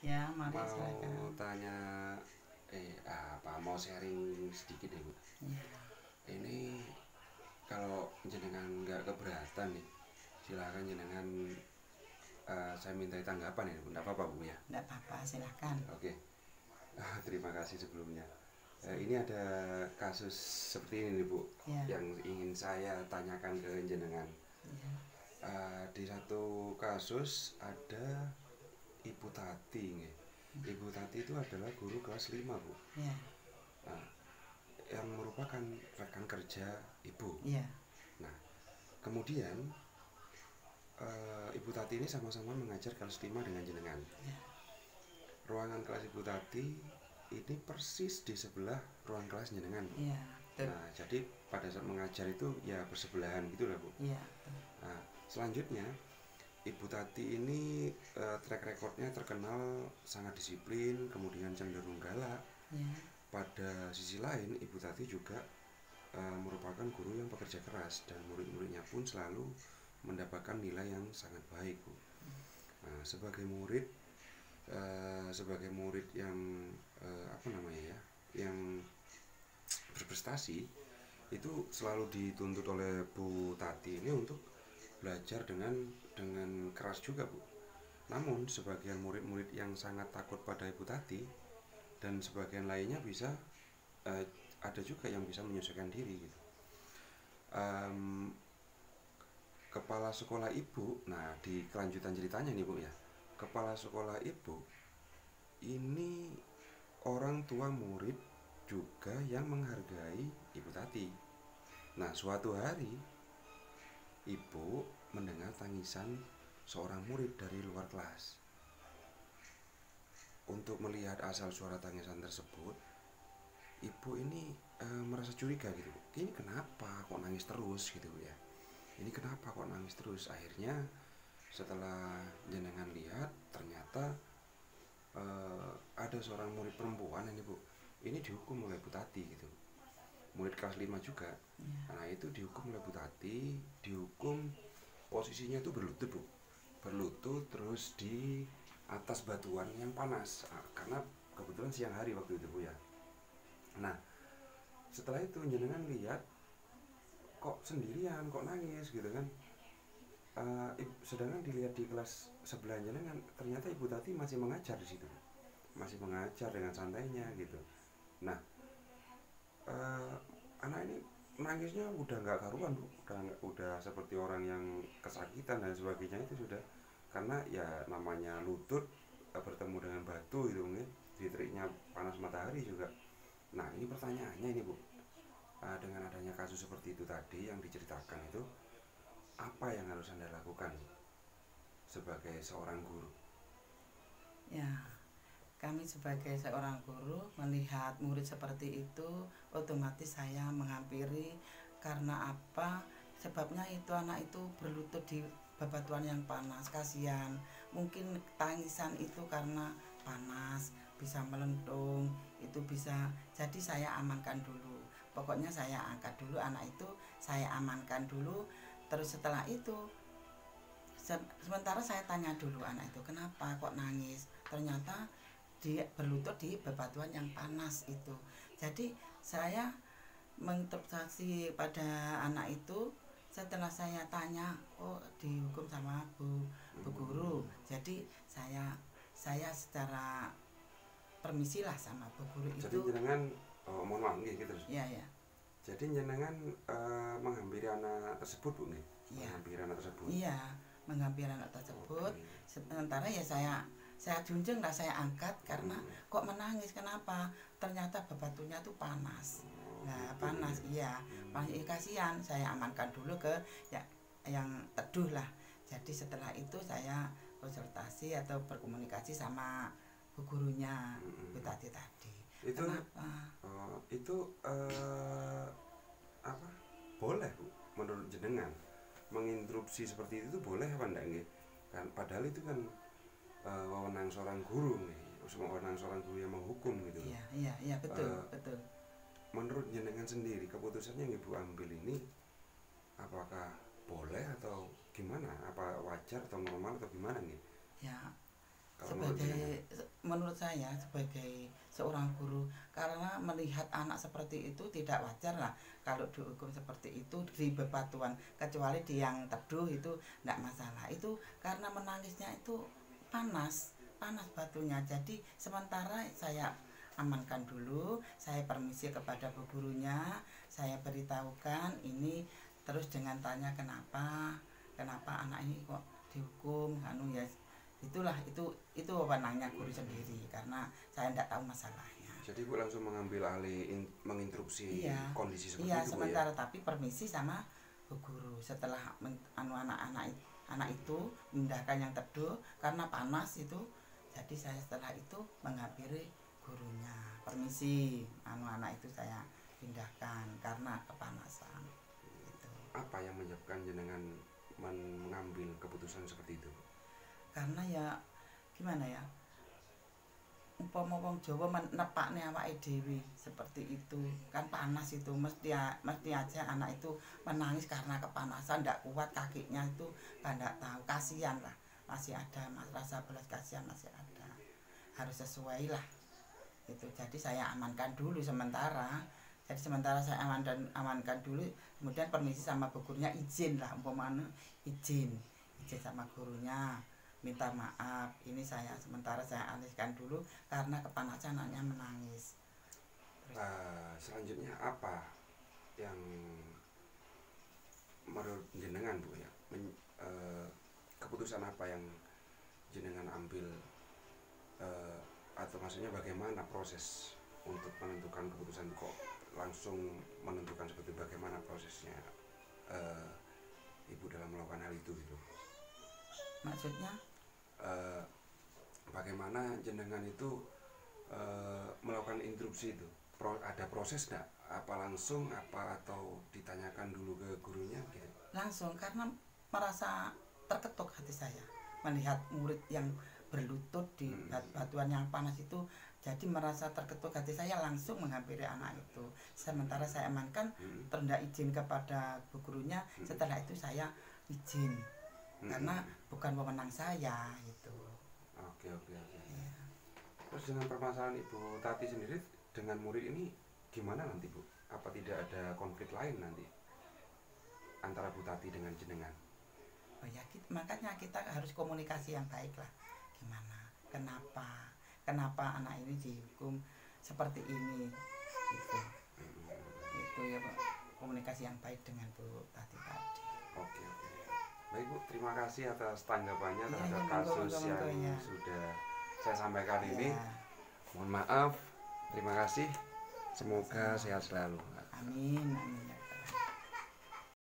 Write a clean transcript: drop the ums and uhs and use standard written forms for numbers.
Ya, mari Mau silakan. tanya, mau sharing sedikit ya Bu. Ya, Ini kalau jenengan nggak keberatan nih, silakan jenengan, saya minta tanggapan ya, enggak apa-apa Bu ya. enggak apa-apa, silakan. Oke, terima kasih sebelumnya. Ini ada kasus seperti ini nih Bu, Ya, yang ingin saya tanyakan ke jenengan. ya, Di satu kasus ada Ibu Tati nggih. Ibu Tati itu adalah guru kelas 5 Bu. ya, Nah, yang merupakan rekan kerja Ibu. ya, Nah, kemudian Ibu Tati ini sama-sama mengajar kelas 5 dengan jenengan. ya, Ruangan kelas Ibu Tati ini persis di sebelah ruang kelas jenengan Bu. ya, betul. Nah, jadi pada saat mengajar itu ya bersebelahan gitu lah Bu. Ya, betul. Nah, selanjutnya Ibu Tati ini track recordnya terkenal sangat disiplin, kemudian cenderung galak. Ya, Pada sisi lain, Ibu Tati juga merupakan guru yang pekerja keras dan murid-muridnya pun selalu mendapatkan nilai yang sangat baik, Bu. Nah, sebagai murid yang apa namanya ya, yang berprestasi, itu selalu dituntut oleh Bu Tati ini untuk belajar dengan keras juga Bu. Namun sebagian murid-murid yang sangat takut pada Ibu Tati dan sebagian lainnya bisa eh, ada juga yang bisa menyesuaikan diri gitu. Em, Kepala sekolah ibu, nah di kelanjutan ceritanya nih Bu ya, kepala sekolah ibu ini orang tua murid juga yang menghargai Ibu Tati. Nah, suatu hari ibu mendengar tangisan seorang murid dari luar kelas. Untuk melihat asal suara tangisan tersebut, ibu ini merasa curiga gitu. Ini kenapa kok nangis terus gitu ya? Ini kenapa kok nangis terus? Akhirnya setelah jenengan lihat, ternyata ada seorang murid perempuan ini Bu. Ini dihukum oleh Bu Tati gitu. Murid kelas 5 juga. ya, Nah, itu dihukum oleh Bu Tati, dihukum posisinya itu berlutut Bu. Berlutut terus di atas batuan yang panas. Karena kebetulan siang hari waktu itu Bu ya. Nah, setelah itu jenengan lihat kok sendirian, kok nangis gitu kan. Sedangkan dilihat di kelas sebelah jenengan, ternyata Ibu Tati masih mengajar di situ. Masih mengajar dengan santainya gitu. Nah, eh, anak ini nangisnya udah nggak karuan Bu, udah seperti orang yang kesakitan dan sebagainya itu sudah, karena ya namanya lutut bertemu dengan batu gitu mungkin diteriknya panas matahari juga. Nah, ini pertanyaannya ini Bu, dengan adanya kasus seperti itu tadi yang diceritakan itu, apa yang harus Anda lakukan sebagai seorang guru? ya. Kami sebagai seorang guru melihat murid seperti itu, otomatis saya menghampiri. Karena apa? Sebabnya itu anak itu berlutut di bebatuan yang panas, kasihan. Mungkin tangisan itu karena panas, bisa melentung, itu bisa. Jadi saya amankan dulu. Pokoknya saya angkat dulu anak itu, saya amankan dulu. Terus setelah itu, sementara saya tanya dulu anak itu, kenapa kok nangis? Ternyata dia berlutut di bebatuan yang panas itu. Jadi saya menginterpretasi pada anak itu, setelah saya tanya, oh dihukum sama bu guru. Jadi saya secara permisilah sama bu guru Jadi itu. jenengan, mohon maaf nih gitu. Ya, ya, Jadi jenengan menghampiri anak tersebut Bu nih, ya, menghampiri anak tersebut. iya, menghampiri anak tersebut. Oke. Sementara ya saya junjung lah, saya angkat. Karena Hmm. kok menangis, kenapa? Ternyata bebatunya tuh panas. Oh, Nah, gitu panas, ya. iya. Panas, Hmm. kasihan. Saya amankan dulu ke ya yang teduh lah. Jadi setelah itu saya konsultasi atau berkomunikasi sama bu gurunya, bu Hmm. tadi tadi. Itu Kenapa? itu apa? Boleh Bu, menurut jenengan menginterupsi seperti itu boleh apa enggak nggih? Kan padahal itu kan wewenang seorang guru nih, wewenang seorang guru yang menghukum gitu loh. Iya, iya, iya, betul, Eh, betul. Menurut jenengan sendiri keputusannya yang Ibu ambil ini apakah boleh atau gimana? Apa wajar atau normal atau gimana nih? Ya, Kalau menurut jenengan? sebagai menurut saya sebagai seorang guru, karena melihat anak seperti itu tidak wajar lah kalau dihukum seperti itu di bebatuan, kecuali di yang teduh itu tidak masalah. Itu karena menangisnya itu panas panas batunya. Jadi sementara saya amankan dulu, saya permisi kepada bu gurunya, saya beritahukan ini, terus dengan tanya kenapa anak ini kok dihukum anu ya. Itulah itu wewenangnya guru sendiri karena saya tidak tahu masalahnya. Jadi Bu langsung mengambil alih menginterupsi Iya, kondisi seperti iya itu Bu, sementara ya. tapi permisi sama bu guru setelah anu anak itu memindahkan yang teduh karena panas itu. Jadi saya setelah itu menghampiri gurunya, permisi anu anak itu saya pindahkan karena kepanasan gitu. Apa yang menyebabkan jenengan mengambil keputusan seperti itu? Karena ya gimana ya, umpama wong Jawa nepakne awake dhewe seperti itu kan panas itu, mesti aja anak itu menangis karena kepanasan, ndak kuat kakinya itu, ndak tahu, kasihan lah, masih ada rasa belas kasihan masih ada, harus sesuai lah itu. Jadi saya amankan dulu sementara. Jadi sementara saya amankan dulu, kemudian permisi sama gurunya, izin lah umpamanya izin sama gurunya, minta maaf ini sementara saya alihkan dulu karena kepanasan anaknya menangis. Selanjutnya apa yang menurut jenengan Bu ya, keputusan apa yang jenengan ambil, atau maksudnya bagaimana proses untuk menentukan keputusan, kok langsung menentukan seperti bagaimana prosesnya Ibu dalam melakukan hal itu gitu? Maksudnya bagaimana jenengan itu melakukan interupsi itu? Ada proses enggak? Apa langsung atau ditanyakan dulu ke gurunya gitu? Langsung, karena merasa terketuk hati saya melihat murid yang berlutut di batuan yang panas itu. Jadi merasa terketuk hati saya, langsung menghampiri anak itu. Sementara saya amankan, tanda izin kepada bu gurunya. Setelah itu saya izin karena bukan wewenang saya itu. Oke. Ya. Terus dengan permasalahan Ibu Tati sendiri dengan murid ini gimana nanti Bu? Apa tidak ada konflik lain nanti antara Bu Tati dengan jenengan? Oh ya, makanya kita harus komunikasi yang baik lah. Gimana? Kenapa anak ini dihukum seperti ini? Itu ya Pak, komunikasi yang baik dengan Bu Tati tadi. Oke. Baik Bu, terima kasih atas tanggapannya terhadap kasus yang sudah saya sampaikan ini. Mohon maaf, terima kasih. Semoga sehat selalu. Amin.